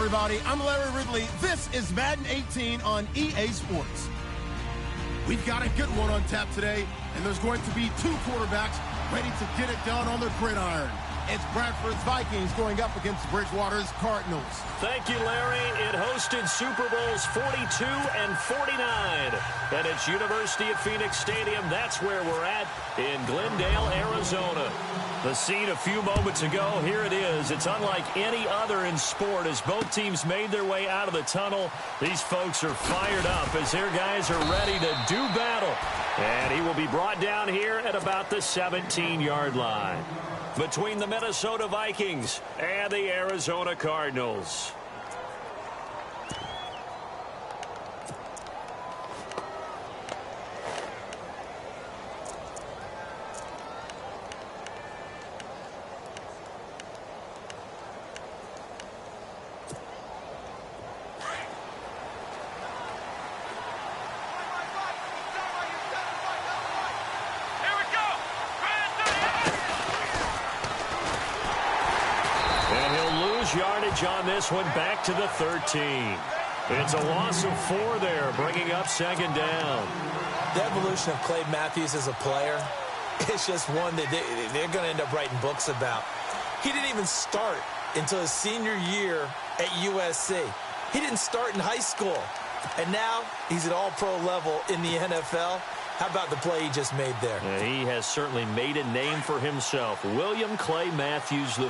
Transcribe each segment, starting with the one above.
everybody. I'm Larry Ridley. This is Madden 18 on EA Sports. We've got a good one on tap today, and there's going to be two quarterbacks ready to get it done on the gridiron. It's Bradford's Vikings going up against Bridgewater's Cardinals. Thank you, Larry. It hosted Super Bowls 42 and 49. And it's University of Phoenix Stadium. That's where we're at in Glendale, Arizona. The scene a few moments ago, here it is. It's unlike any other in sport as both teams made their way out of the tunnel. These folks are fired up as their guys are ready to do battle. And he will be brought down here at about the 17-yard line. Between the Minnesota Vikings and the Arizona Cardinals. Yardage on this one, back to the 13. It's a loss of 4 there, bringing up second down. The evolution of Clay Matthews as a player, it's just one that they're going to end up writing books about. He didn't even start until his senior year at USC. He didn't start in high school. And now he's at all-pro level in the NFL. How about the play he just made there? He has certainly made a name for himself. William Clay Matthews III.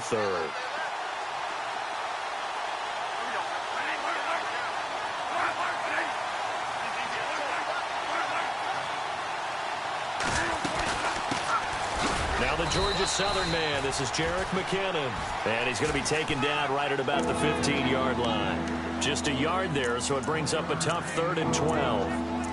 Now the Georgia Southern man, this is Jerick McKinnon. And he's going to be taken down right at about the 15-yard line. Just a yard there, so it brings up a tough 3rd and 12.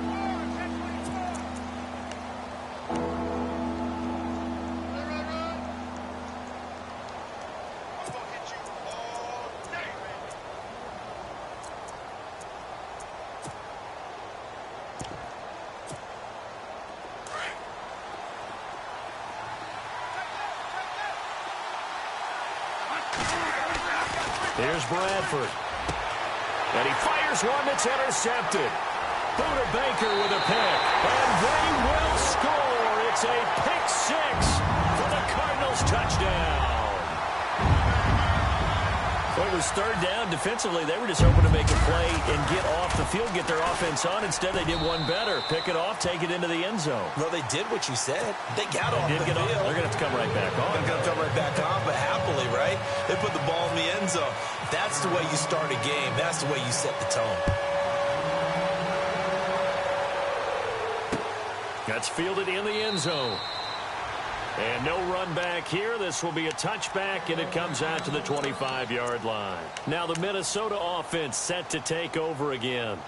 Here's Bradford. And he fires one that's intercepted. Buda Baker with a pick. And they will score. It's a pick 6 for the Cardinals touchdown. Well, it was 3rd down. Defensively, they were just hoping to make a play and get off the field, get their offense on. Instead, they did one better. Pick it off, take it into the end zone. Well, they did what you said. They got off the field. They're going to have to come right back on. They're going to come right back on, but happily, right? They put the ball in the end zone. That's the way you start a game. That's the way you set the tone. That's fielded in the end zone. And no run back here. This will be a touchback, and it comes out to the 25-yard line. Now the Minnesota offense set to take over again.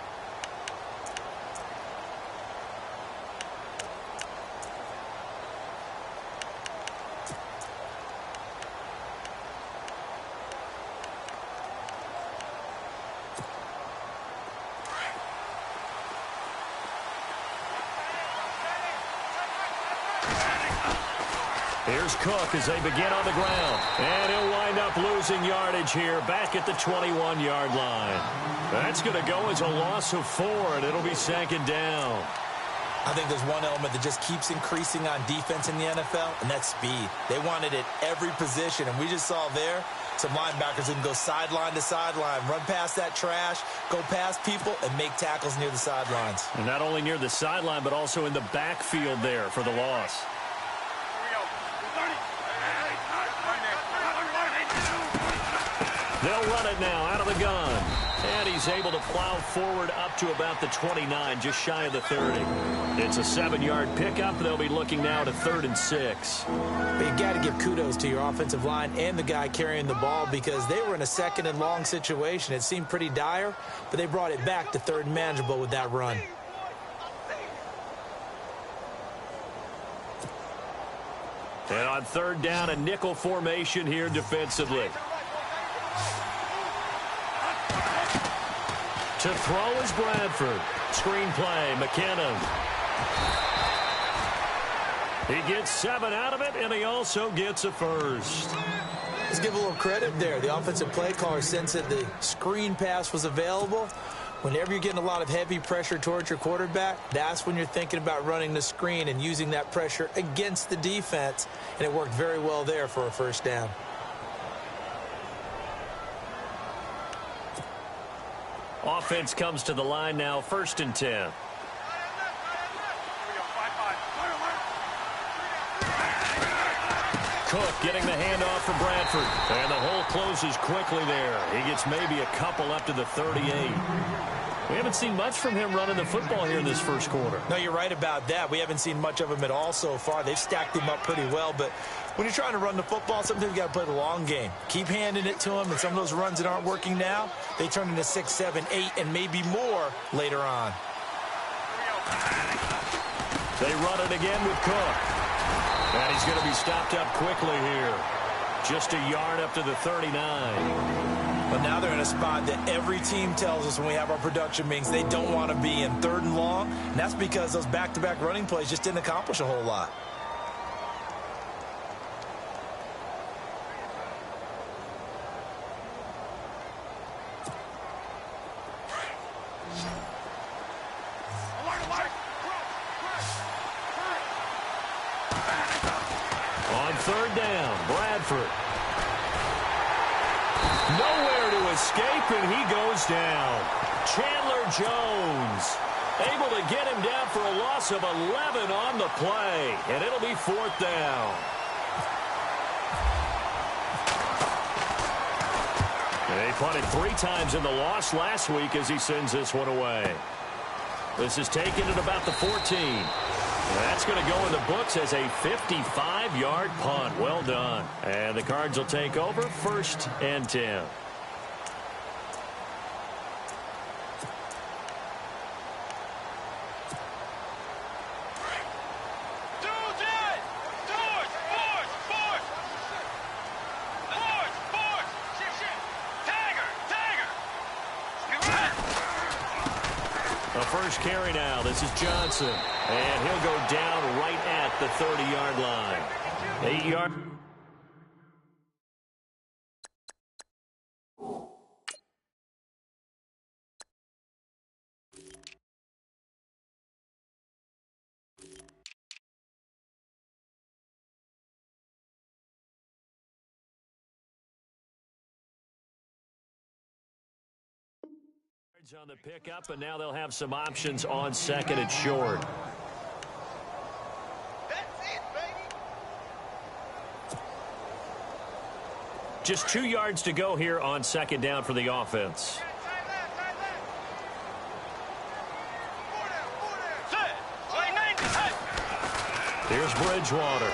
Here's Cook as they begin on the ground. And he'll wind up losing yardage here back at the 21-yard line. That's going to go as a loss of 4, and it'll be 2nd down. I think there's one element that just keeps increasing on defense in the NFL, and that's speed. They want it at every position, and we just saw there some linebackers who can go sideline to sideline, run past that trash, go past people, and make tackles near the sidelines. And not only near the sideline, but also in the backfield there for the loss. They'll run it now out of the gun. And he's able to plow forward up to about the 29, just shy of the 30. It's a 7-yard pickup. They'll be looking now to 3rd and 6. But you got to give kudos to your offensive line and the guy carrying the ball because they were in a 2nd and long situation. It seemed pretty dire, but they brought it back to 3rd and manageable with that run. And on 3rd down, a nickel formation here defensively. To throw is Bradford. Screen play, McKinnon. He gets 7 out of it, and he also gets a first. Let's give a little credit there. The offensive play caller sensed that the screen pass was available. Whenever you're getting a lot of heavy pressure towards your quarterback, that's when you're thinking about running the screen and using that pressure against the defense. And it worked very well there for a first down. Offense comes to the line now, 1st and 10. Cook getting the handoff for Bradford. And the hole closes quickly there. He gets maybe a couple up to the 38. We haven't seen much from him running the football here in this first quarter. No, you're right about that. We haven't seen much of him at all so far. They've stacked him up pretty well, but when you're trying to run the football, sometimes you got to play the long game. Keep handing it to him, and some of those runs that aren't working now, they turn into 6, 7, 8, and maybe more later on. They run it again with Cook. And he's going to be stopped up quickly here. Just a yard up to the 39. But now they're in a spot that every team tells us when we have our production meetings they don't want to be in, 3rd and long. And that's because those back-to-back running plays just didn't accomplish a whole lot. On 3rd down, Bradford. Nowhere to escape, and he goes down. Chandler Jones able to get him down for a loss of 11 on the play, and it'll be 4th down. And he punted 3 times in the loss last week as he sends this one away. This is taken at about the 14. That's going to go in the books as a 55-yard punt. Well done. And the Cards will take over, 1st and 10. First carry now. This is Johnson. And he'll go down right at the 30-yard line. 8-yard. On the pickup, and now they'll have some options on 2nd and short. That's it, baby. Just 2 yards to go here on 2nd down for the offense. Here's Bridgewater.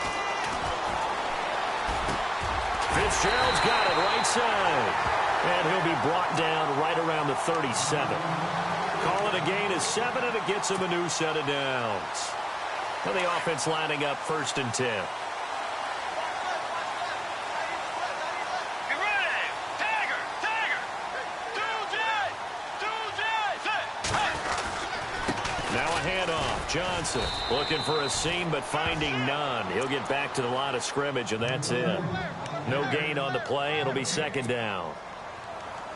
Fitzgerald's got it right side. And he'll be brought down right around the 37. Call it a gain of 7, and it gets him a new set of downs. Well, the offense lining up 1st and 10. Now a handoff. Johnson looking for a seam, but finding none. He'll get back to the line of scrimmage, and that's it. No gain on the play. It'll be 2nd down.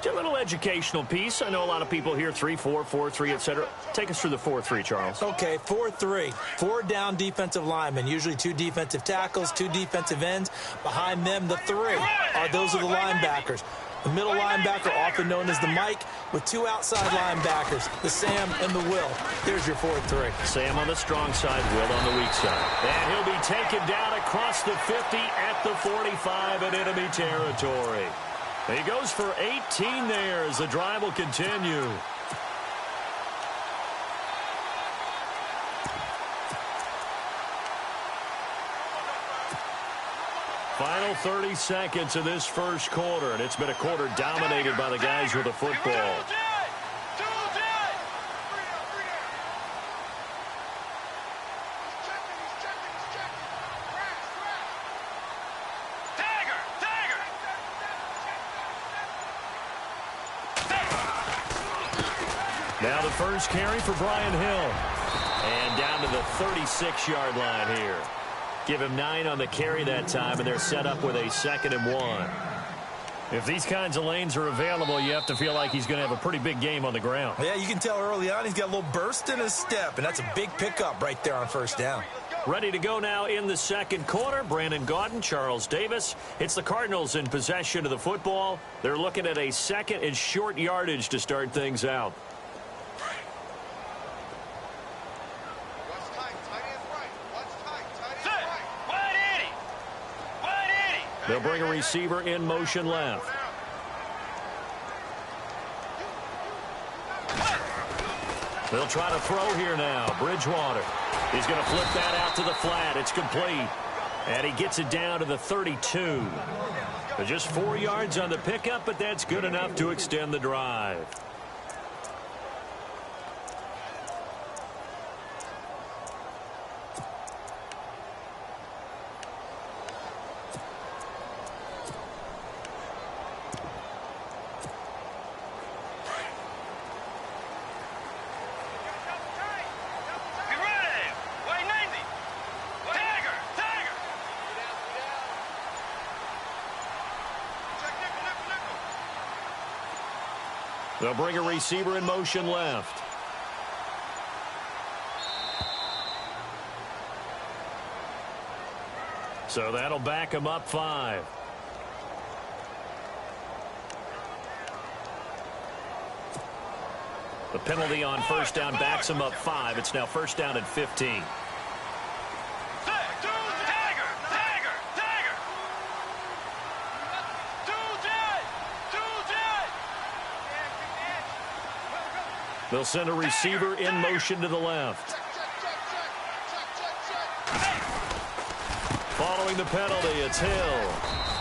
A little educational piece. I know a lot of people here, 3-4, 4-3, etc. Take us through the 4-3, Charles. Okay, 4-3. 4 down defensive linemen, usually 2 defensive tackles, 2 defensive ends. Behind them, the 3 those are the linebackers. The middle linebacker, often known as the Mike, with 2 outside linebackers, the Sam and the Will. There's your 4-3. Sam on the strong side, Will on the weak side. And he'll be taken down across the 50 at the 45 in enemy territory. He goes for 18 there as the drive will continue. Final 30 seconds of this first quarter, and it's been a quarter dominated by the guys with the football. Now the first carry for Brian Hill. And down to the 36-yard line here. Give him 9 on the carry that time, and they're set up with a 2nd and 1. If these kinds of lanes are available, you have to feel like he's going to have a pretty big game on the ground. Yeah, you can tell early on he's got a little burst in his step, and that's a big pickup right there on first down. Ready to go now in the second quarter. Brandon Gaudin, Charles Davis. It's the Cardinals in possession of the football. They're looking at a second and short yardage to start things out. They'll bring a receiver in motion left. They'll try to throw here now. Bridgewater. He's going to flip that out to the flat. It's complete. And he gets it down to the 32. Just 4 yards on the pickup, but that's good enough to extend the drive. They'll bring a receiver in motion left. So that'll back him up 5. The penalty on first down backs him up 5. It's now first down at 15. They'll send a receiver in motion to the left. Following the penalty, it's Hill.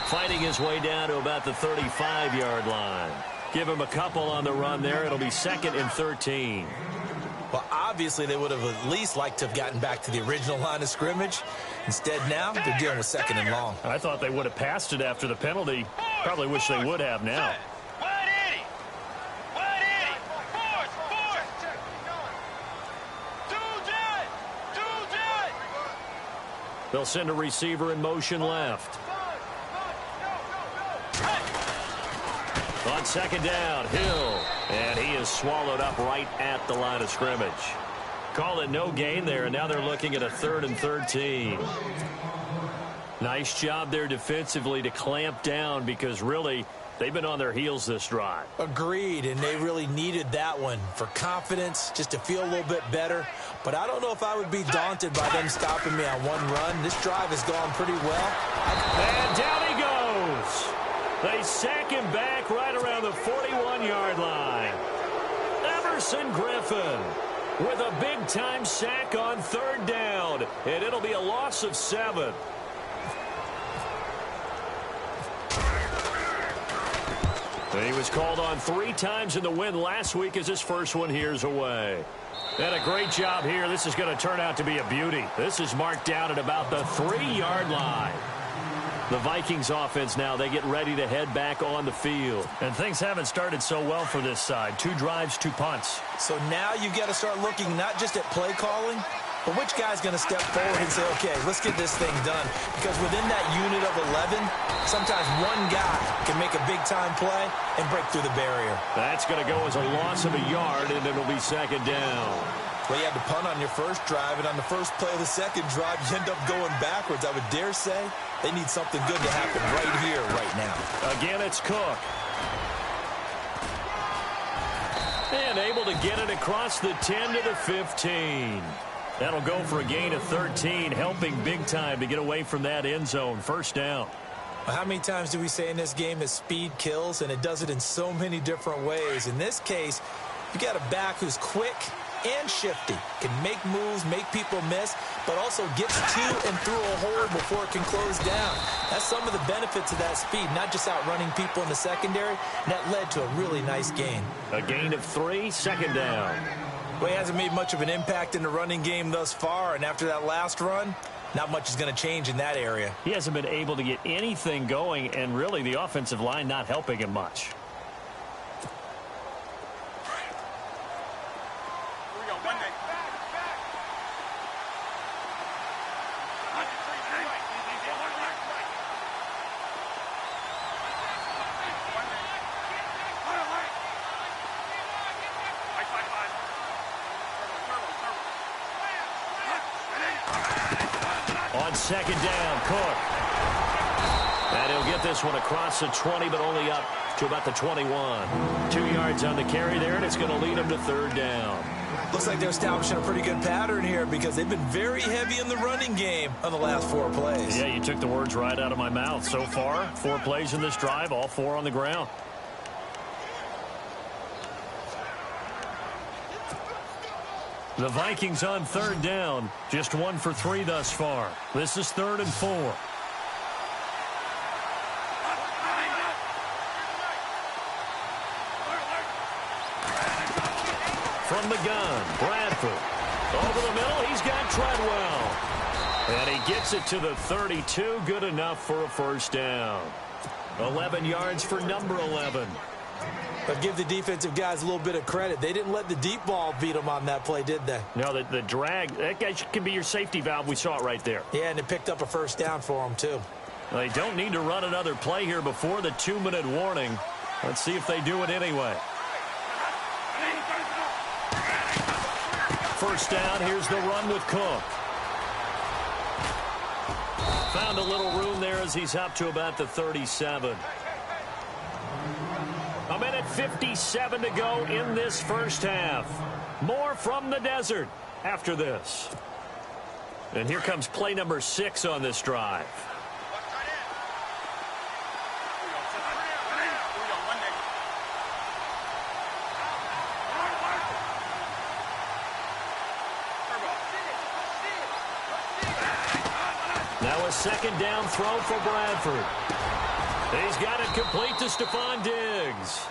Fighting his way down to about the 35-yard line. Give him a couple on the run there. It'll be second and 13. Well, obviously, they would have at least liked to have gotten back to the original line of scrimmage. Instead, now, they're dealing with second and long. I thought they would have passed it after the penalty. Probably wish they would have now. They'll send a receiver in motion left. On second down, Hill. And he is swallowed up right at the line of scrimmage. Call it no gain there, and now they're looking at a 3rd and 13. Nice job there defensively to clamp down because really they've been on their heels this drive. Agreed, and they really needed that one for confidence, just to feel a little bit better. But I don't know if I would be daunted by them stopping me on one run. This drive has gone pretty well. And down he goes. They sack him back right around the 41-yard line. Everson Griffin with a big-time sack on 3rd down. And it'll be a loss of 7. He was called on 3 times in the win last week as his first one here's away. And a great job here. This is going to turn out to be a beauty. This is marked down at about the 3-yard line. The Vikings offense now, they get ready to head back on the field. And things haven't started so well for this side. 2 drives, 2 punts. So now you've got to start looking not just at play calling, but which guy's going to step forward and say, okay, let's get this thing done. Because within that unit of 11, sometimes one guy can make a big-time play and break through the barrier. That's going to go as a loss of a yard, and it'll be second down. Well, you had to punt on your first drive, and on the first play of the second drive, you end up going backwards. I would dare say they need something good to happen right here, right now. Again, it's Cook. And able to get it across the 10 to the 15. That'll go for a gain of 13, helping big time to get away from that end zone. First down. Well, how many times do we say in this game that speed kills, and it does it in so many different ways? In this case, you got a back who's quick and shifty, can make moves, make people miss, but also gets to and through a hole before it can close down. That's some of the benefits of that speed, not just outrunning people in the secondary, and that led to a really nice gain. A gain of 3, second down. Well, he hasn't made much of an impact in the running game thus far, and after that last run, not much is going to change in that area. He hasn't been able to get anything going, and really the offensive line not helping him much. on second down, Cook. And he'll get this one across the 20, but only up to about the 21. 2 yards on the carry there, and it's going to lead him to third down. Looks like they're establishing a pretty good pattern here because they've been very heavy in the running game on the last 4 plays. Yeah, you took the words right out of my mouth. So far, 4 plays in this drive, all 4 on the ground. The Vikings on third down, just 1 for 3 thus far. This is 3rd and 4. From the gun, Bradford. Over the middle, he's got Treadwell. And he gets it to the 32, good enough for a first down. 11 yards for number 11. But give the defensive guys a little bit of credit. They didn't let the deep ball beat them on that play, did they? No, the drag, that guy can be your safety valve. We saw it right there. Yeah, and it picked up a first down for them, too. They don't need to run another play here before the 2-minute warning. Let's see if they do it anyway. First down, here's the run with Cook. Found a little room there as he's up to about the 37. A minute 57 to go in this first half. More from the desert after this. And here comes play number 6 on this drive. Now a second down throw for Bradford. He's got it complete to Stephon Diggs.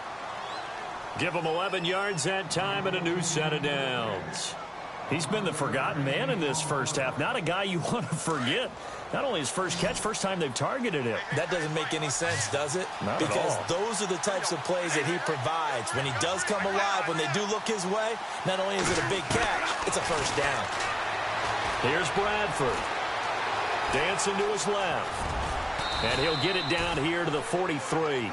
Give him 11 yards that time and a new set of downs. He's been the forgotten man in this first half. Not a guy you want to forget. Not only his first catch, first time they've targeted him. That doesn't make any sense, does it? Not because at all. Those are the types of plays that he provides. When he does come alive, when they do look his way, not only is it a big catch, it's a first down. Here's Bradford. Dancing to his left. And he'll get it down here to the 43.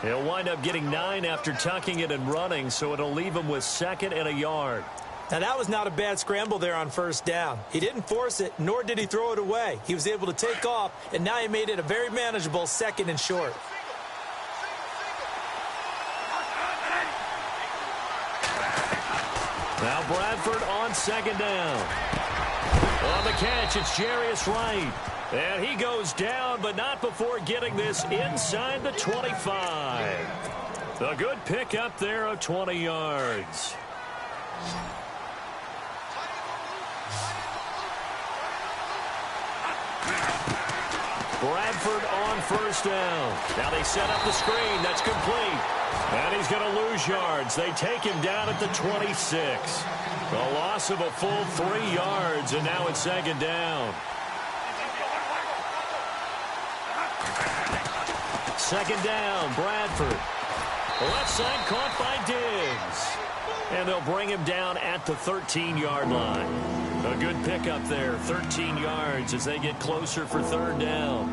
He'll wind up getting 9 after tucking it and running, so it'll leave him with 2nd and a yard. Now, that was not a bad scramble there on first down. He didn't force it, nor did he throw it away. He was able to take off, and now he made it a very manageable 2nd and short. Now Bradford on second down. On the catch, it's Jarius Wright. And he goes down, but not before getting this inside the 25. A good pickup there of 20 yards. Bradford on first down. Now they set up the screen. That's complete. And he's going to lose yards. They take him down at the 26. A loss of a full 3 yards, and now it's second down. Second down, Bradford. Left side caught by Diggs. And they'll bring him down at the 13-yard line. A good pickup there, 13 yards as they get closer for third down.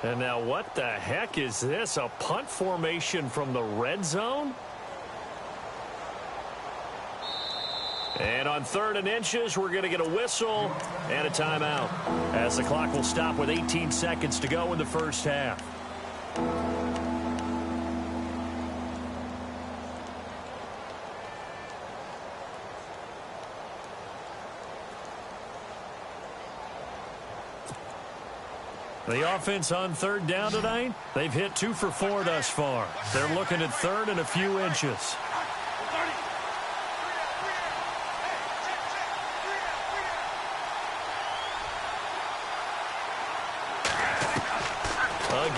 And now what the heck is this? A punt formation from the red zone? And on 3rd and inches, we're going to get a whistle and a timeout as the clock will stop with 18 seconds to go in the first half. The offense on third down tonight, they've hit 2 for 4 thus far. They're looking at 3rd and a few inches.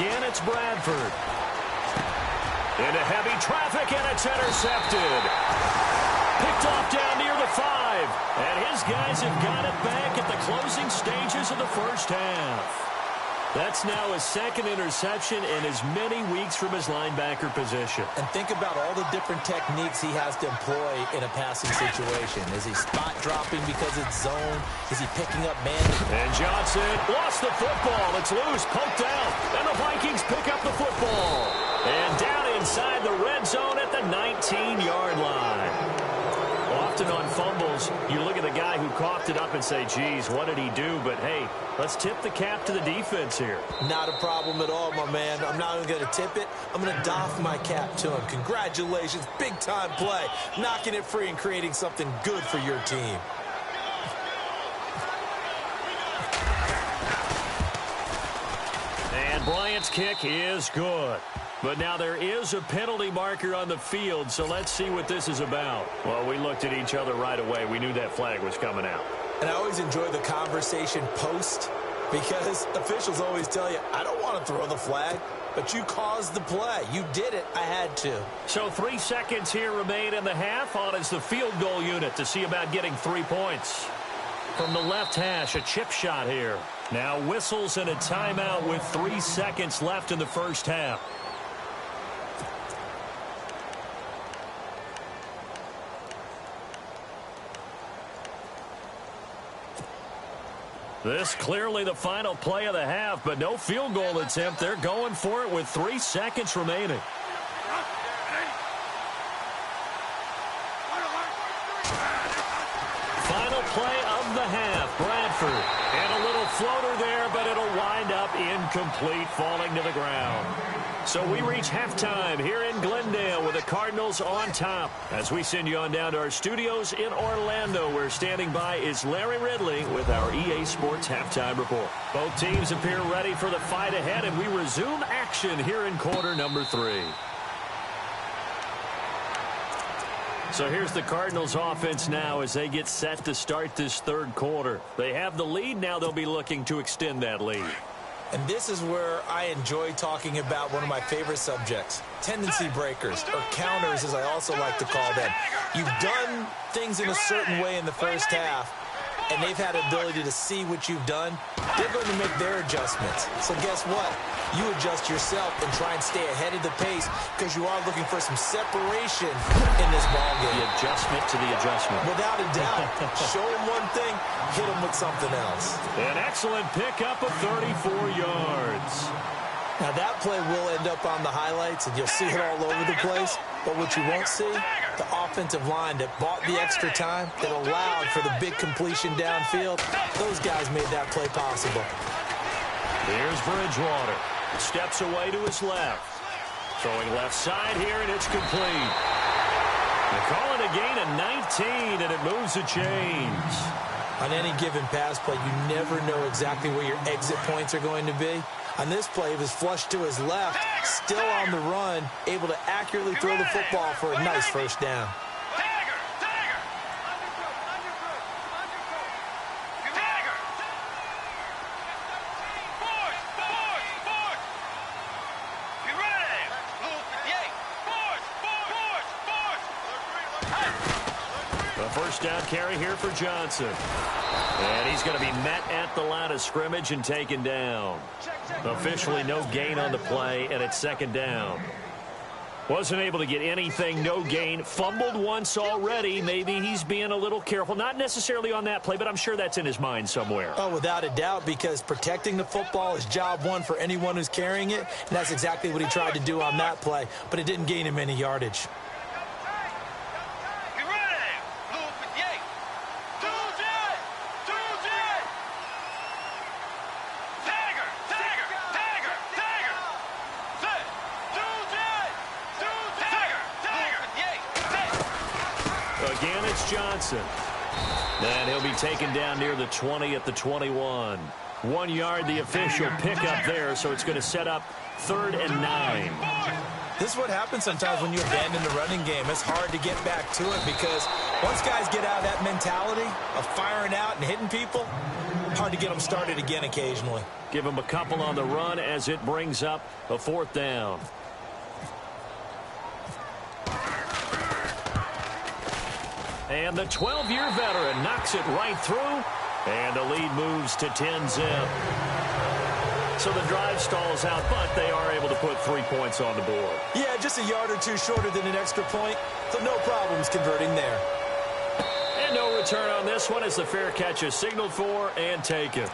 Again, it's Bradford. Into heavy traffic, and it's intercepted. Picked off down near the 5. And his guys have got it back at the closing stages of the first half. That's now his 2nd interception in as many weeks from his linebacker position. And think about all the different techniques he has to employ in a passing situation. Is he spot dropping because it's zone? Is he picking up man? And Johnson lost the football. It's loose, poked out. And the Vikings pick up the football. And down in inside the red zone at the 19-yard line. Often on fumbles, you look at the guy who coughed it up and say, geez, what did he do? But, hey, let's tip the cap to the defense here. Not a problem at all, my man. I'm not even going to tip it. I'm going to doff my cap to him. Congratulations. Big-time play. Knocking it free and creating something good for your team. And Bryant's kick is good. But now there is a penalty marker on the field, so let's see what this is about. Well, we looked at each other right away. We knew that flag was coming out. And I always enjoy the conversation post because officials always tell you, I don't want to throw the flag, but you caused the play. You did it. I had to. So 3 seconds here remain in the half. On is the field goal unit to see about getting 3 points. From the left hash, a chip shot here. Now whistles and a timeout with 3 seconds left in the first half. This clearly the final play of the half, but no field goal attempt. They're going for it with 3 seconds remaining. Final play of the half, Bradford. And a little floater there, but it'll wind up incomplete, falling to the ground. So we reach halftime here in Glendale with the Cardinals on top. As we send you on down to our studios in Orlando, where standing by is Larry Ridley with our EA Sports Halftime Report. Both teams appear ready for the fight ahead, and we resume action here in quarter number 3. So here's the Cardinals offense now as they get set to start this third quarter. They have the lead. Now they'll be looking to extend that lead. And this is where I enjoy talking about one of my favorite subjects, tendency breakers, or counters as I also like to call them. You've done things in a certain way in the first half, and they've had the ability to see what you've done. They're going to make their adjustments. So guess what? You adjust yourself and try and stay ahead of the pace because you are looking for some separation in this ballgame. The adjustment to the adjustment. Without a doubt. Show them one thing, hit them with something else. An excellent pickup of 34 yards. Now that play will end up on the highlights, and you'll see it all over the place. But what you won't see, the offensive line that bought the extra time, that allowed for the big completion downfield, those guys made that play possible. Here's Bridgewater. Steps away to his left. Throwing left side here, and it's complete. They call it a gain of 19, and it moves the chains. On any given pass play, you never know exactly where your exit points are going to be. On this play, it was flushed to his left, still on the run, able to accurately throw the football for a nice first down. First down carry here for Johnson. And he's going to be met at the line of scrimmage and taken down. Officially no gain on the play, and it's second down. Wasn't able to get anything, no gain. Fumbled once already. Maybe he's being a little careful. Not necessarily on that play, but I'm sure that's in his mind somewhere. Oh, without a doubt, because protecting the football is job one for anyone who's carrying it. And that's exactly what he tried to do on that play, but it didn't gain him any yardage. Again, it's Johnson. And he'll be taken down near the 20 at the 21. 1 yard, the official pickup there, so it's going to set up 3rd and 9. This is what happens sometimes when you abandon the running game. It's hard to get back to it because once guys get out of that mentality of firing out and hitting people, hard to get them started again occasionally. Give them a couple on the run as it brings up a 4th down. And the 12-year veteran knocks it right through, and the lead moves to 10-zip. So the drive stalls out, but they are able to put 3 points on the board. Yeah, just a yard or two shorter than an extra point, so no problems converting there. And no return on this one as the fair catch is signaled for and taken.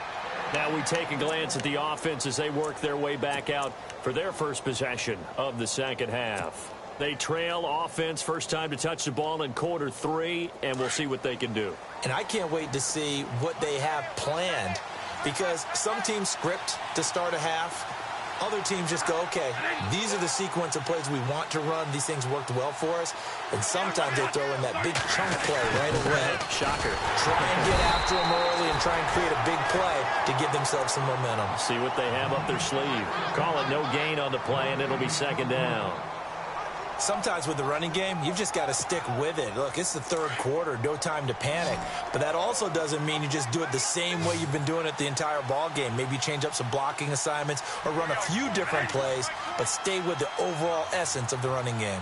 Now we take a glance at the offense as they work their way back out for their first possession of the second half. They trail offense, first time to touch the ball in quarter 3, and we'll see what they can do. And I can't wait to see what they have planned, because some teams script to start a half. Other teams just go, okay, these are the sequence of plays we want to run. These things worked well for us. And sometimes they throw in that big chunk play right away. Shocker. Try and get after them early and try and create a big play to give themselves some momentum. See what they have up their sleeve. Call it no gain on the play, and it'll be second down. Sometimes with the running game, you've just got to stick with it. Look, it's the third quarter, no time to panic. But that also doesn't mean you just do it the same way you've been doing it the entire ball game. Maybe change up some blocking assignments or run a few different plays, but stay with the overall essence of the running game.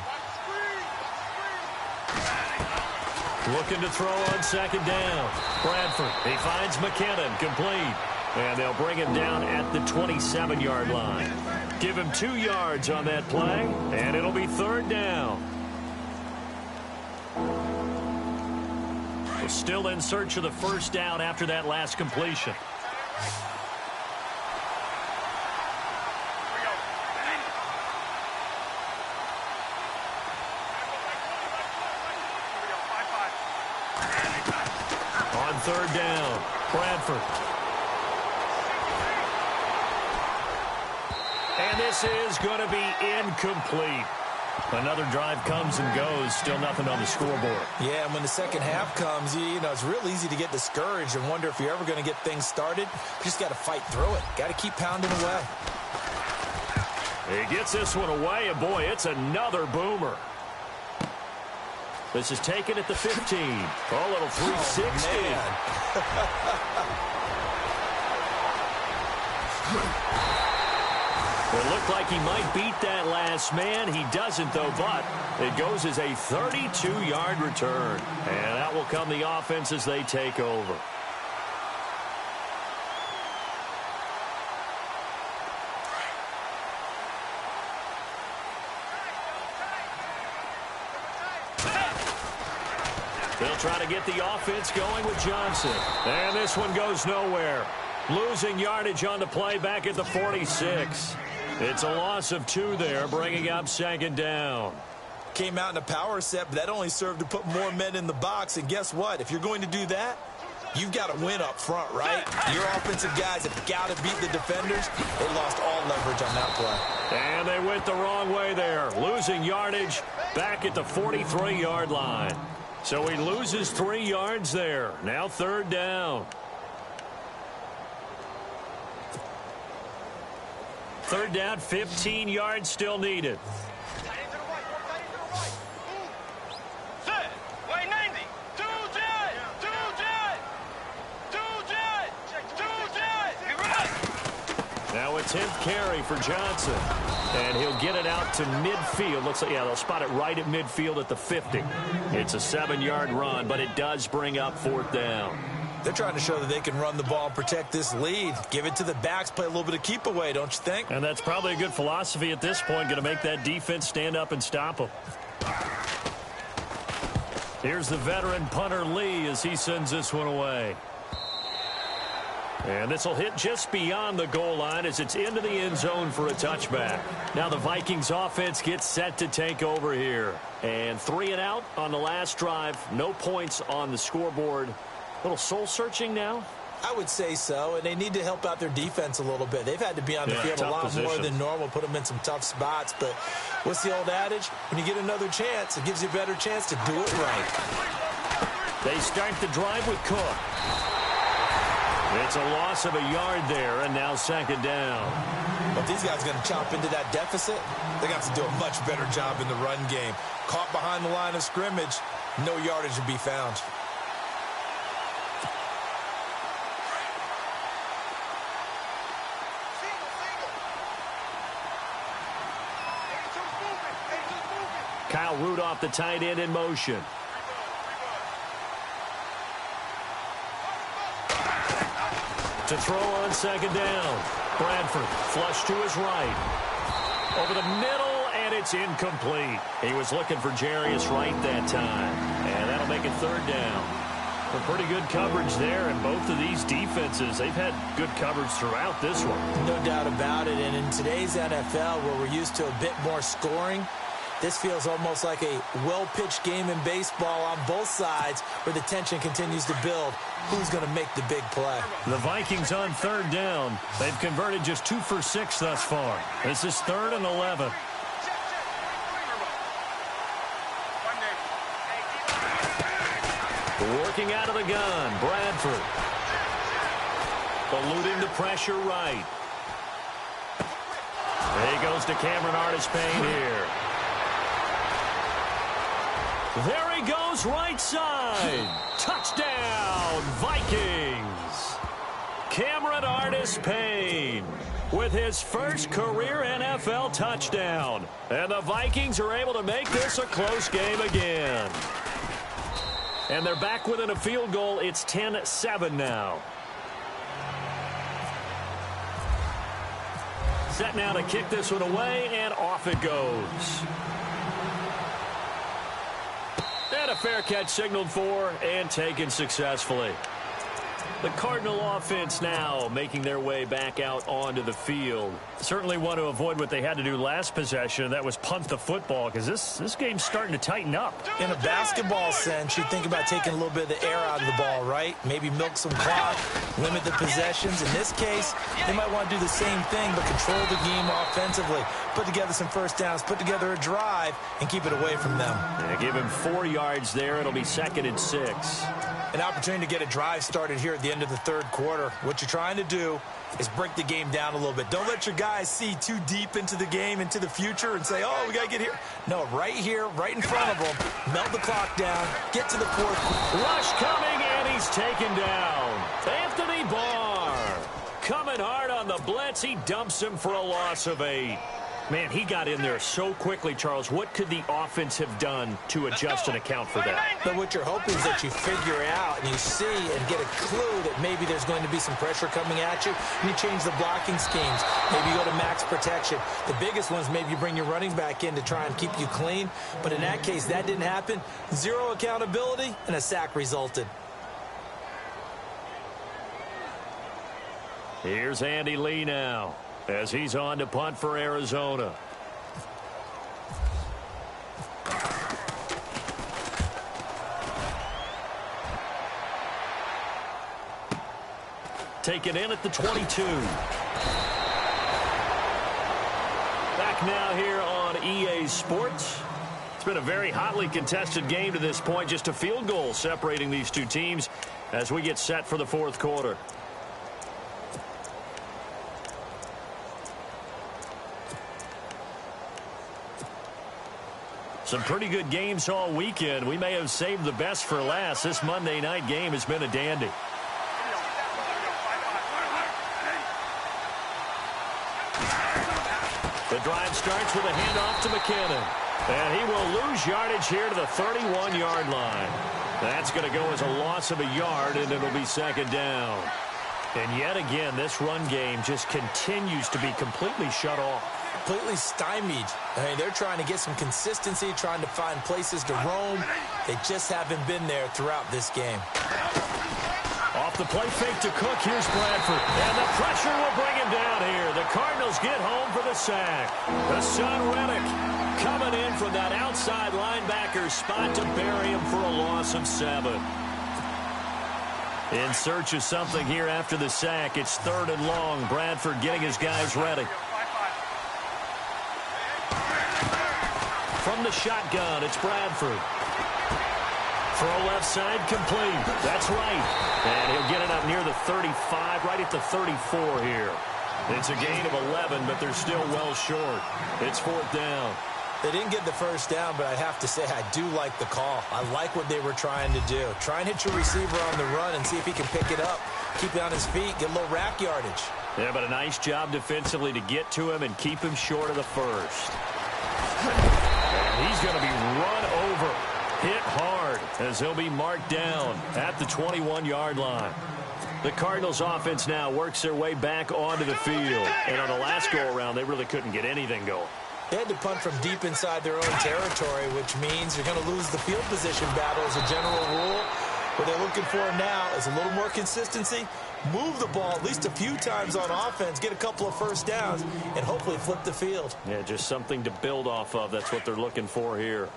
Looking to throw on second down. Bradford, he finds McKinnon, complete. And they'll bring him down at the 27-yard line. Give him 2 yards on that play, and it'll be third down. We're still in search of the first down after that last completion. On third down, Bradford. And this is going to be incomplete. Another drive comes and goes. Still nothing on the scoreboard. Yeah, and when the second half comes, you know, it's real easy to get discouraged and wonder if you're ever going to get things started. You just got to fight through it. Got to keep pounding away. He gets this one away, and boy, it's another boomer. This is taken at the 15. Oh, little 360. It looked like he might beat that last man. He doesn't, though, but it goes as a 32-yard return. And that will come the offense as they take over. They'll try to get the offense going with Johnson. And this one goes nowhere. Losing yardage on the play back at the 46. It's a loss of 2 there, bringing up second down. Came out in a power set, but that only served to put more men in the box. And guess what? If you're going to do that, you've got to win up front, right? Your offensive guys have got to beat the defenders. They lost all leverage on that play. And they went the wrong way there. Losing yardage back at the 43-yard line. So he loses 3 yards there. Now third down. Third down, 15 yards still needed. Now a 10th carry for Johnson. And he'll get it out to midfield. Looks like, yeah, they'll spot it right at midfield at the 50. It's a 7-yard run, but it does bring up fourth down. They're trying to show that they can run the ball and protect this lead. Give it to the backs, play a little bit of keep away, don't you think? And that's probably a good philosophy at this point, going to make that defense stand up and stop them. Here's the veteran punter Lee as he sends this one away. And this will hit just beyond the goal line as it's into the end zone for a touchback. Now the Vikings offense gets set to take over here. And 3 and out on the last drive. No points on the scoreboard. A little soul-searching now? I would say so, and they need to help out their defense a little bit. They've had to be on the field a lot more than normal, put them in some tough spots. But what's the old adage? When you get another chance, it gives you a better chance to do it right. They start the drive with Cook. It's a loss of a yard there, and now second down. But these guys are going to chop into that deficit. They're going to have to do a much better job in the run game. Caught behind the line of scrimmage, no yardage to be found. Kyle Rudolph, the tight end, in motion. To throw on second down. Bradford, flush to his right. Over the middle, and it's incomplete. He was looking for Jarius Wright that time. And that'll make it third down. A pretty good coverage there, and both of these defenses, they've had good coverage throughout this one. No doubt about it, and in today's NFL, where we're used to a bit more scoring, this feels almost like a well-pitched game in baseball on both sides where the tension continues to build. Who's going to make the big play? The Vikings on third down. They've converted just 2 for 6 thus far. This is 3rd and 11. Working out of the gun, Bradford. Eluding the pressure right. He goes to Cameron Artis-Payne here. There he goes, right side. Touchdown, Vikings. Cameron Artis-Payne with his first career NFL touchdown. And the Vikings are able to make this a close game again. And they're back within a field goal. It's 10-7 now. Set now to kick this one away, and off it goes. And a fair catch signaled for and taken successfully. The Cardinal offense now making their way back out onto the field. Certainly want to avoid what they had to do last possession. That was punt the football, because this game's starting to tighten up. In a basketball sense, you think about taking a little bit of the air out of the ball, right? Maybe milk some clock, limit the possessions. In this case, they might want to do the same thing, but control the game offensively. Put together some first downs, put together a drive, and keep it away from them. Yeah, give him 4 yards there. It'll be 2nd and 6. An opportunity to get a drive started here at the end of the third quarter. What you're trying to do is break the game down a little bit. Don't let your guys see too deep into the game, into the future, and say, oh, we got to get here. No, right here, right in front of them, melt the clock down, get to the fourth. Rush coming, and he's taken down. Anthony Barr coming hard on the blitz. He dumps him for a loss of 8. Man, he got in there so quickly, Charles. What could the offense have done to adjust and account for that? But what you're hoping is that you figure out and you see and get a clue that maybe there's going to be some pressure coming at you, and you change the blocking schemes. Maybe you go to max protection. The biggest ones, maybe you bring your running back in to try and keep you clean. But in that case, that didn't happen. 0 accountability, and a sack resulted. Here's Andy Lee now, as he's on to punt for Arizona. Taken in at the 22. Back now here on EA Sports. It's been a very hotly contested game to this point. Just a field goal separating these two teams as we get set for the fourth quarter. Some pretty good games all weekend. We may have saved the best for last. This Monday night game has been a dandy. The drive starts with a handoff to McKinnon. And he will lose yardage here to the 31-yard line. That's going to go as a loss of a yard, and it'll be 2nd down. And yet again, this run game just continues to be completely shut off. Completely stymied. I mean, they're trying to get some consistency, trying to find places to roam. They just haven't been there throughout this game. Off the play fake to Cook. Here's Bradford. And the pressure will bring him down here. The Cardinals get home for the sack. The son Reddick coming in from that outside linebacker spot to bury him for a loss of 7. In search of something here after the sack. It's 3rd and long. Bradford getting his guys ready. From the shotgun, it's Bradford. Throw left side complete. That's right. And he'll get it up near the 35, right at the 34 here. It's a gain of 11, but they're still well short. It's 4th down. They didn't get the first down, but I have to say I do like the call. I like what they were trying to do. Try and hit your receiver on the run and see if he can pick it up. Keep it on his feet, get a little rack yardage. Yeah, but a nice job defensively to get to him and keep him short of the first. And he's going to be run over, hit hard, as he'll be marked down at the 21-yard line. The Cardinals offense now works their way back onto the field. And on the last go-around, they really couldn't get anything going. They had to punt from deep inside their own territory, which means you're going to lose the field position battle as a general rule. What they're looking for now is a little more consistency, move the ball at least a few times on offense, get a couple of first downs, and hopefully flip the field. Yeah, just something to build off of. That's what they're looking for here.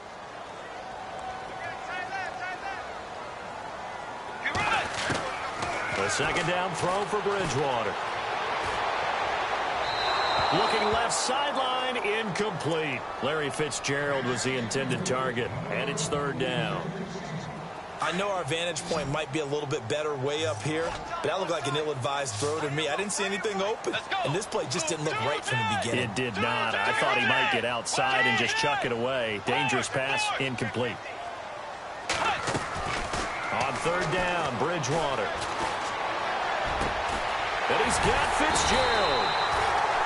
The second down throw for Bridgewater. Looking left sideline, incomplete. Larry Fitzgerald was the intended target, and it's third down. I know our vantage point might be a little bit better way up here, but that looked like an ill-advised throw to me. I didn't see anything open, and this play just didn't look right from the beginning. It did not. I thought he might get outside and just chuck it away. Dangerous pass, incomplete. On third down, Bridgewater. And he's got Fitzgerald.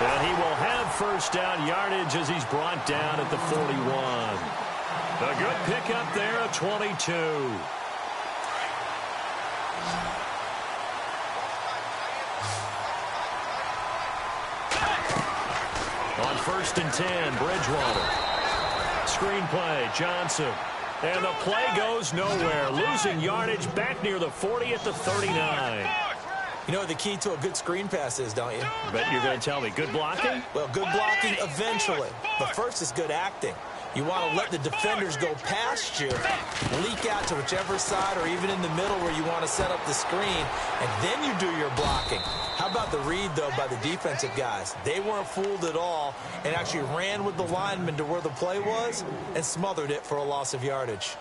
And he will have first down yardage as he's brought down at the 41. A good pickup there at 22. On first and 10, Bridgewater. Screenplay, Johnson. And the play goes nowhere. Losing yardage back near the 40 at the 39. You know what the key to a good screen pass is, don't you? Bet you're going to tell me. Good blocking? Well, good blocking eventually. But first is good acting. You want to let the defenders go past you, leak out to whichever side or even in the middle where you want to set up the screen, and then you do your blocking. How about the read, though, by the defensive guys? They weren't fooled at all and actually ran with the lineman to where the play was and smothered it for a loss of yardage.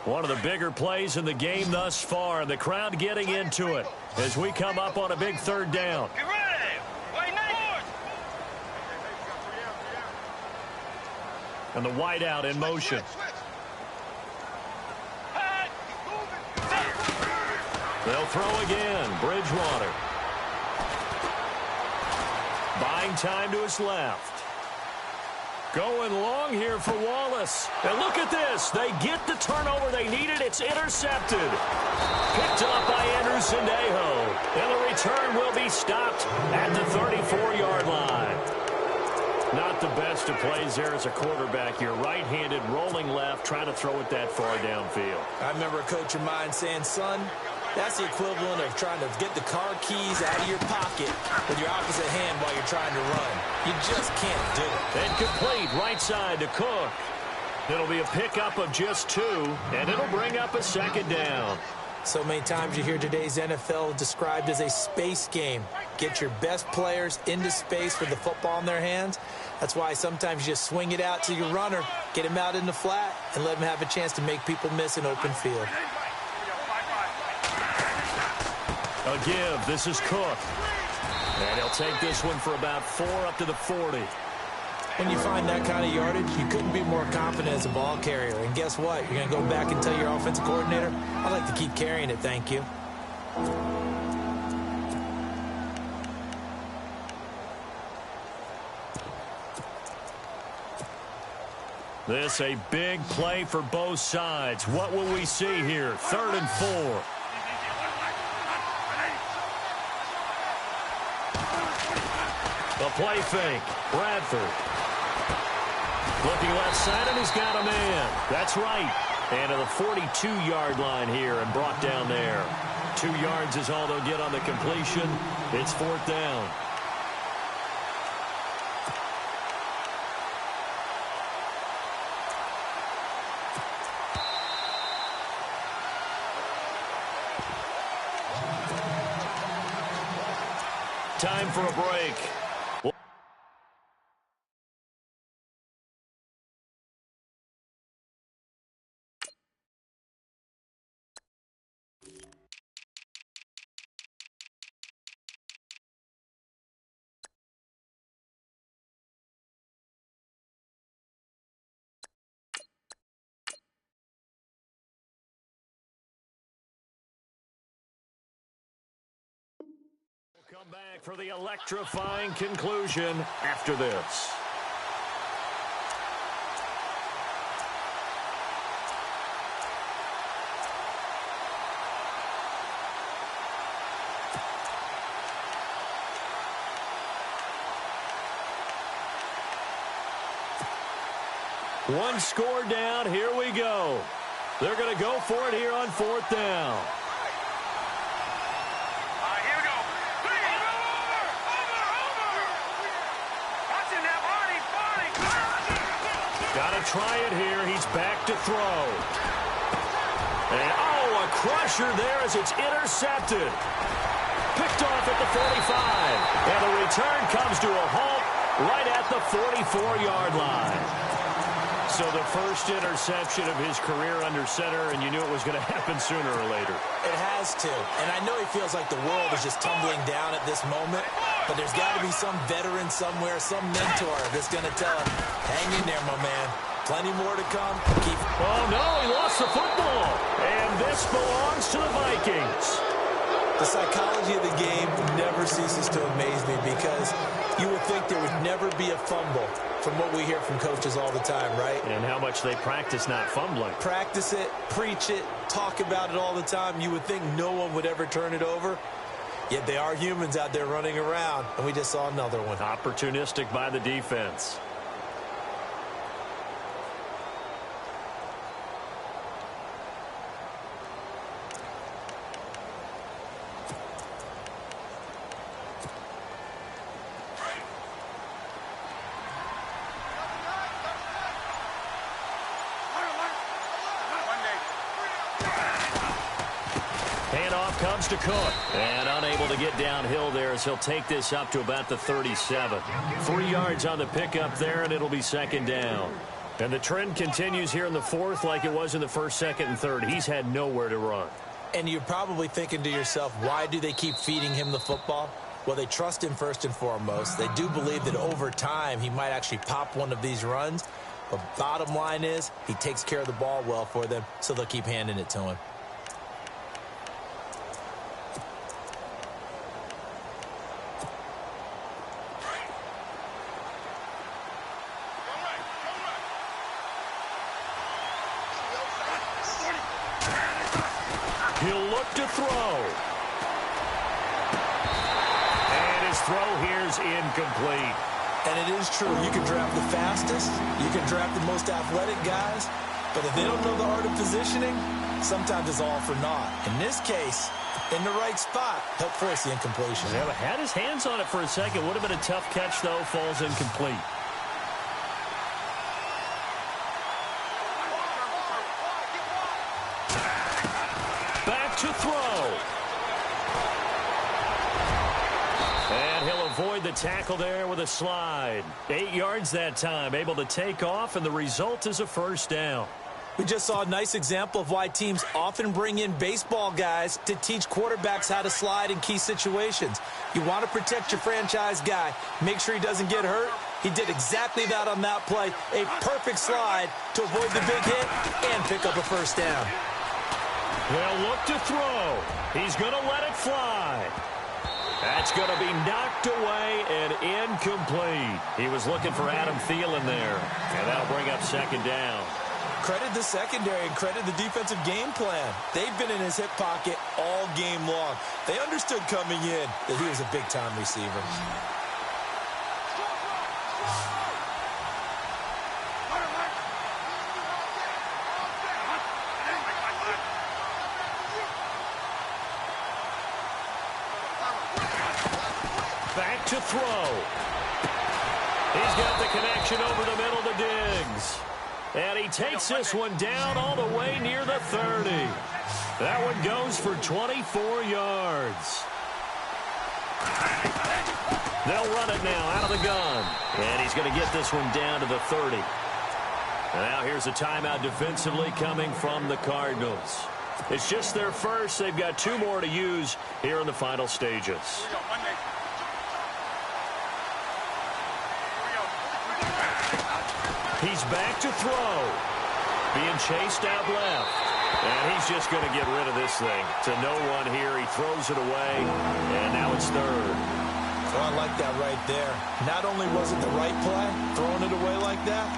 One of the bigger plays in the game thus far, and the crowd getting into it as we come up on a big third down. Get ready. Wait, nice. And the wideout in motion. They'll throw again. Bridgewater. Buying time to his left. Going long here for Wallace. And look at this. They get the turnover they needed. It's intercepted. Picked up by Andrew Sendejo. And the return will be stopped at the 34-yard line. Not the best of plays there as a quarterback. You're right-handed, rolling left, trying to throw it that far downfield. I remember a coach of mine saying, son, that's the equivalent of trying to get the car keys out of your pocket with your opposite hand while you're trying to run. You just can't do it. Incomplete, right side to Cook. It'll be a pickup of just 2, and it'll bring up a second down. So many times you hear today's NFL described as a space game. Get your best players into space with the football in their hands. That's why sometimes you just swing it out to your runner, get him out in the flat, and let him have a chance to make people miss an open field. A give. This is Cook. And he'll take this one for about 4 up to the 40. When you find that kind of yardage, you couldn't be more confident as a ball carrier. And guess what? You're going to go back and tell your offensive coordinator, I'd like to keep carrying it, thank you. This a big play for both sides. What will we see here? 3rd and 4. The play fake. Bradford. Looking left side, and he's got a man. That's right. And to the 42-yard line here and brought down there. 2 yards is all they'll get on the completion. It's 4th down. Time for a break. Come back for the electrifying conclusion after this. One score down. Here we go. They're going to go for it here on 4th down. Here we go. Watching that, Barney. Got to try it here. He's back to throw. And, a crusher there as it's intercepted. Picked off at the 45. And the return comes to a halt right at the 44-yard line. So the first interception of his career under center, and you knew it was going to happen sooner or later. It has to. And I know he feels like the world is just tumbling down at this moment, but there's got to be some veteran somewhere, some mentor that's going to tell him, hang in there, my man. Plenty more to come. Oh, no, he lost the football. And this belongs to the Vikings. The psychology of the game never ceases to amaze me because you would think there would never be a fumble from what we hear from coaches all the time, right? And how much they practice not fumbling. Practice it, preach it, talk about it all the time. You would think no one would ever turn it over. Yet they are humans out there running around, and we just saw another one. Opportunistic by the defense. Comes to Cook. And unable to get downhill there as he'll take this up to about the 37. 3 yards on the pickup there, and it'll be 2nd down. And the trend continues here in the 4th like it was in the 1st, 2nd, and 3rd. He's had nowhere to run. And you're probably thinking to yourself, why do they keep feeding him the football? Well, they trust him first and foremost. They do believe that over time he might actually pop one of these runs. But bottom line is he takes care of the ball well for them, so they'll keep handing it to him. He'll look to throw. And his throw here's incomplete. And it is true. You can draft the fastest. You can draft the most athletic guys. But if they don't know the art of positioning, sometimes it's all for naught. In this case, in the right spot, he'll force the incompletion. Yeah, had his hands on it for a second. Would have been a tough catch, though. Falls incomplete. To throw. And he'll avoid the tackle there with a slide. 8 yards that time, able to take off, and the result is a 1st down. We just saw a nice example of why teams often bring in baseball guys to teach quarterbacks how to slide in key situations. You want to protect your franchise guy. Make sure he doesn't get hurt. He did exactly that on that play. A perfect slide to avoid the big hit and pick up a 1st down. They'll look to throw. He's going to let it fly. That's going to be knocked away and incomplete. He was looking for Adam Thielen there, and that'll bring up 2nd down. Credit the secondary and credit the defensive game plan. They've been in his hip pocket all game long. They understood coming in that he was a big-time receiver. Back to throw. He's got the connection over the middle to Diggs. And he takes this one down all the way near the 30. That one goes for 24 yards. They'll run it now out of the gun. And he's going to get this one down to the 30. And now here's a timeout defensively coming from the Cardinals. It's just their first. They've got 2 more to use here in the final stages. He's back to throw. Being chased out left. And he's just going to get rid of this thing. To no one here. He throws it away. And now it's 3rd. Well, I like that right there. Not only was it the right play, throwing it away like that,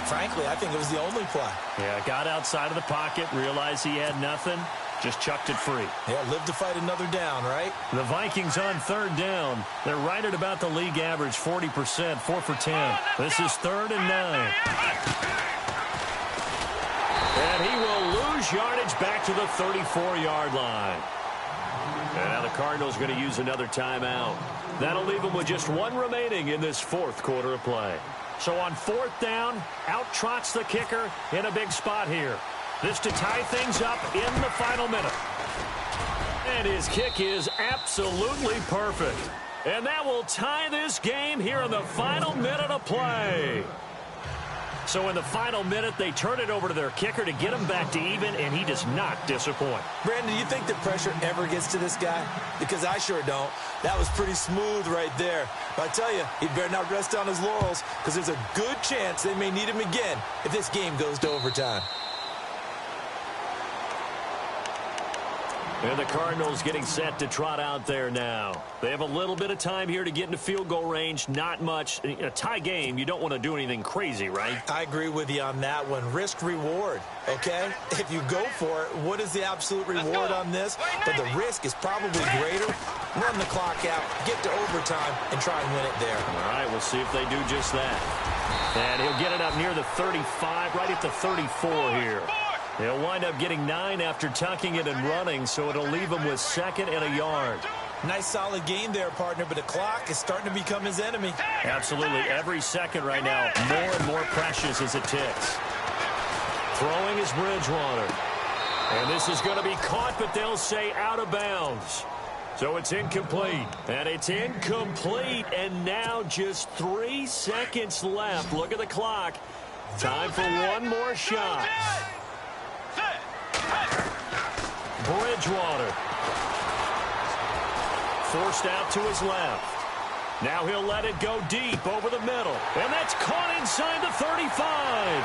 frankly, I think it was the only play. Yeah, got outside of the pocket, realized he had nothing, just chucked it free. Yeah, live to fight another down, right? The Vikings on 3rd down. They're right at about the league average, 40%, 4 for 10. This is 3rd and 9. And he will lose yardage back to the 34-yard line. And now the Cardinals are going to use another timeout. That'll leave them with just one remaining in this fourth quarter of play. So on fourth down, out trots the kicker in a big spot here. This to tie things up in the final minute. And his kick is absolutely perfect. And that will tie this game here in the final minute of play. So in the final minute, they turn it over to their kicker to get him back to even, and he does not disappoint. Brandon, do you think the pressure ever gets to this guy? Because I sure don't. That was pretty smooth right there. But I tell you, he better not rest on his laurels, because there's a good chance they may need him again if this game goes to overtime. And the Cardinals getting set to trot out there now. They have a little bit of time here to get into field goal range. Not much. In a tie game, you don't want to do anything crazy, right? I agree with you on that one. Risk-reward, okay? If you go for it, what is the absolute reward on this? But the risk is probably greater. Run the clock out, get to overtime, and try and win it there. All right, we'll see if they do just that. And he'll get it up near the 35, right at the 34 here. He'll wind up getting 9 after tucking it and running, so it'll leave him with second and a yard. Nice solid game there, partner, but the clock is starting to become his enemy. Absolutely. Every second right now, more and more precious as it ticks. Throwing is Bridgewater. And this is going to be caught, but they'll say out of bounds. So it's incomplete. And it's incomplete. And now just 3 seconds left. Look at the clock. Time for one more shot. Bridgewater. Forced out to his left. Now he'll let it go deep over the middle. And that's caught inside the 35.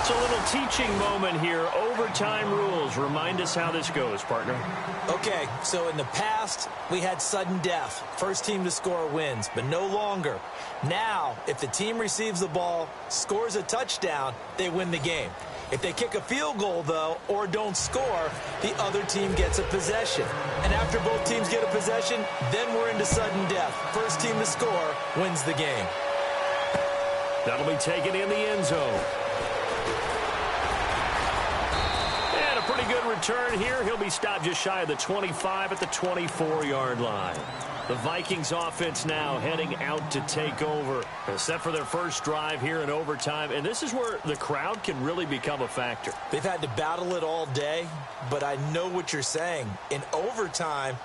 It's a little teaching moment here. Overtime rules. Remind us how this goes, partner. Okay, so in the past, we had sudden death. First team to score wins, but no longer. Now, if the team receives the ball, scores a touchdown, they win the game. If they kick a field goal, though, or don't score, the other team gets a possession. And after both teams get a possession, then we're into sudden death. First team to score wins the game. That'll be taken in the end zone. And a pretty good return here. He'll be stopped just shy of the 25 at the 24-yard line. The Vikings offense now heading out to take over. Set for their first drive here in overtime. And this is where the crowd can really become a factor. They've had to battle it all day, but I know what you're saying. In overtime,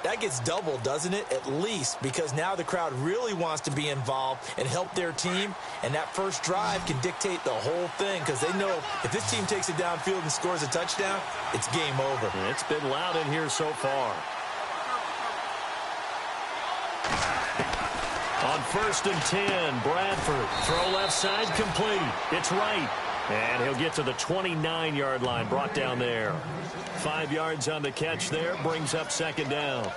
that gets doubled, doesn't it? At least, because now the crowd really wants to be involved and help their team. And that first drive can dictate the whole thing, because they know if this team takes it downfield and scores a touchdown, it's game over. It's been loud in here so far. On 1st and 10, Bradford. Throw left side complete. It's right. And he'll get to the 29-yard line, brought down there. 5 yards on the catch there, brings up second down.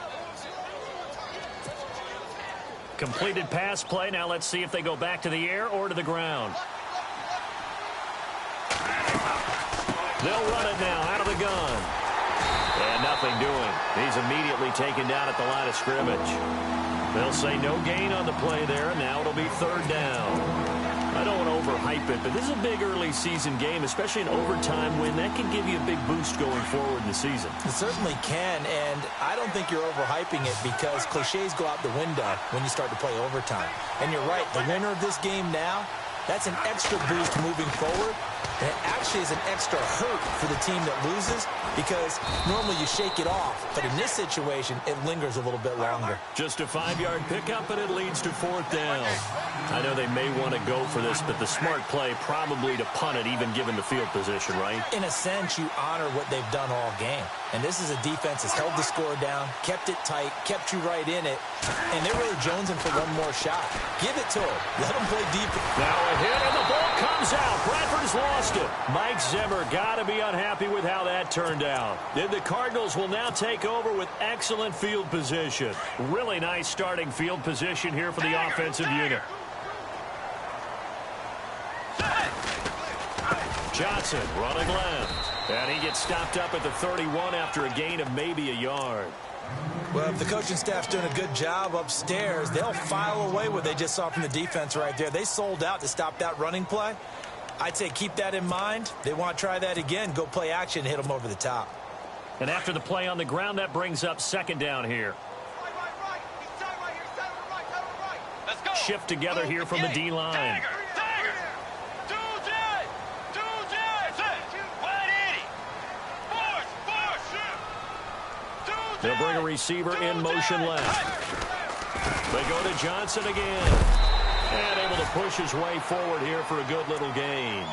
Completed pass play. Now let's see if they go back to the air or to the ground. They'll run it now out of the gun. And nothing doing. He's immediately taken down at the line of scrimmage. They'll say no gain on the play there. Now it'll be third down. I don't want to overhype it, but this is a big early season game, especially an overtime win. That can give you a big boost going forward in the season. It certainly can, and I don't think you're overhyping it, because cliches go out the window when you start to play overtime. And you're right, the winner of this game now, that's an extra boost moving forward. And it actually is an extra hurt for the team that loses, because normally you shake it off. But in this situation, it lingers a little bit longer. Just a 5-yard pickup, and it leads to fourth down. I know they may want to go for this, but the smart play probably to punt it, even given the field position, right? In a sense, you honor what they've done all game. And this is a defense that's held the score down, kept it tight, kept you right in it, and they're really jonesing for one more shot. Give it to them. Let them play deep. Now a hit, and the ball comes out. Bradford's lost it. Mike Zimmer got to be unhappy with how that turned out. Then the Cardinals will now take over with excellent field position. Really nice starting field position here for the offensive unit. Johnson running left. And he gets stopped up at the 31 after a gain of maybe a yard. Well, if the coaching staff's doing a good job upstairs, they'll file away what they just saw from the defense right there. They sold out to stop that running play. I'd say keep that in mind. They want to try that again. Go play action, hit them over the top. And after the play on the ground, that brings up second down here. Let's go. Shift together here from the D-line. They'll bring a receiver in motion left. They go to Johnson again. And able to push his way forward here for a good little gain.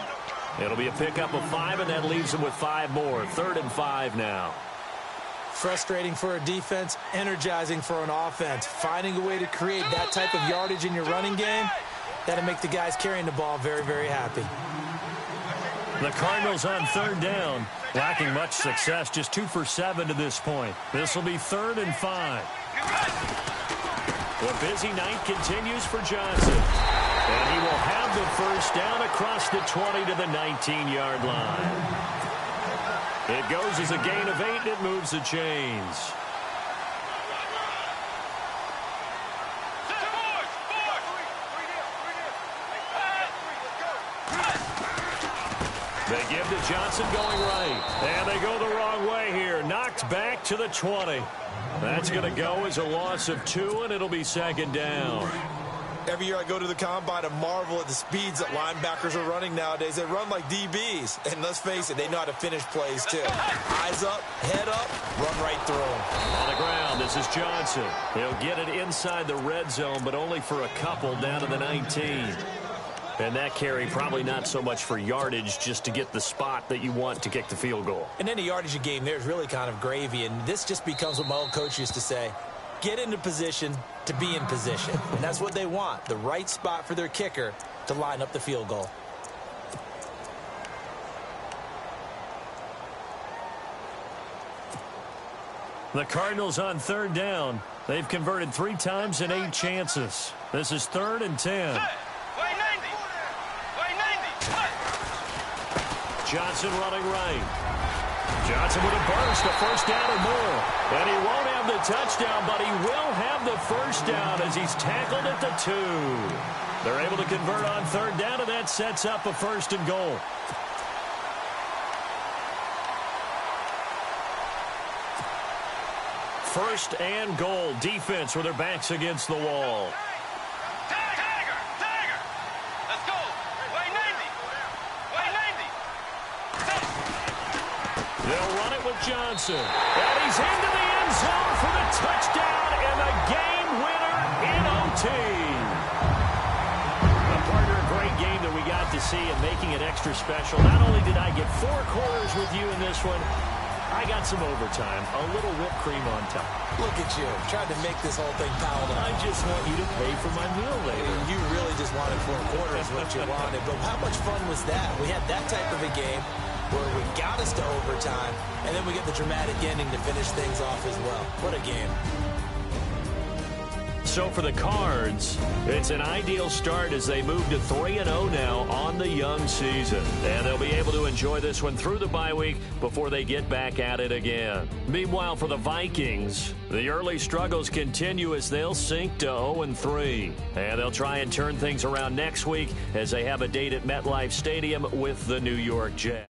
It'll be a pickup of 5, and that leaves him with 5 more. 3rd and 5 now. Frustrating for a defense, energizing for an offense. Finding a way to create that type of yardage in your running game, that'll make the guys carrying the ball very, very happy. The Cardinals on 3rd down. Lacking much success, just 2 for 7 to this point. This will be 3rd and 5. The busy night continues for Johnson. And he will have the first down across the 20 to the 19-yard line. It goes as a gain of 8, and it moves the chains. They give to Johnson going right. And they go the wrong way here. Knocked back to the 20. That's going to go as a loss of 2, and it'll be 2nd down. Every year I go to the combine and marvel at the speeds that linebackers are running nowadays. They run like DBs. And let's face it, they know how to finish plays too. Eyes up, head up, run right through them. On the ground, this is Johnson. He'll get it inside the red zone, but only for a couple down to the 19. And that carry probably not so much for yardage, just to get the spot that you want to kick the field goal. And any yardage game there is really kind of gravy, and this just becomes what my old coach used to say. Get into position to be in position. And that's what they want, the right spot for their kicker to line up the field goal. The Cardinals on 3rd down. They've converted 3 times in 8 chances. This is 3rd and 10. Johnson running right. Johnson with a burst, a first down or more. And he won't have the touchdown, but he will have the first down as he's tackled at the 2. They're able to convert on 3rd down, and that sets up a 1st and goal. First and goal. Defense with their backs against the wall. They'll run it with Johnson. And he's into the end zone for the touchdown and the game winner in OT. A partner, a great game that we got to see and making it extra special. Not only did I get 4 quarters with you in this one, I got some overtime, a little whipped cream on top. Look at you, trying to make this whole thing palatable. I just want you to pay for my meal later. You really just wanted 4 quarters what you wanted. But how much fun was that? We had that type of a game where we got us to overtime, and then we get the dramatic ending to finish things off as well. What a game. So for the Cards, it's an ideal start as they move to 3-0 now on the young season. And they'll be able to enjoy this one through the bye week before they get back at it again. Meanwhile, for the Vikings, the early struggles continue as they'll sink to 0-3. And they'll try and turn things around next week as they have a date at MetLife Stadium with the New York Jets.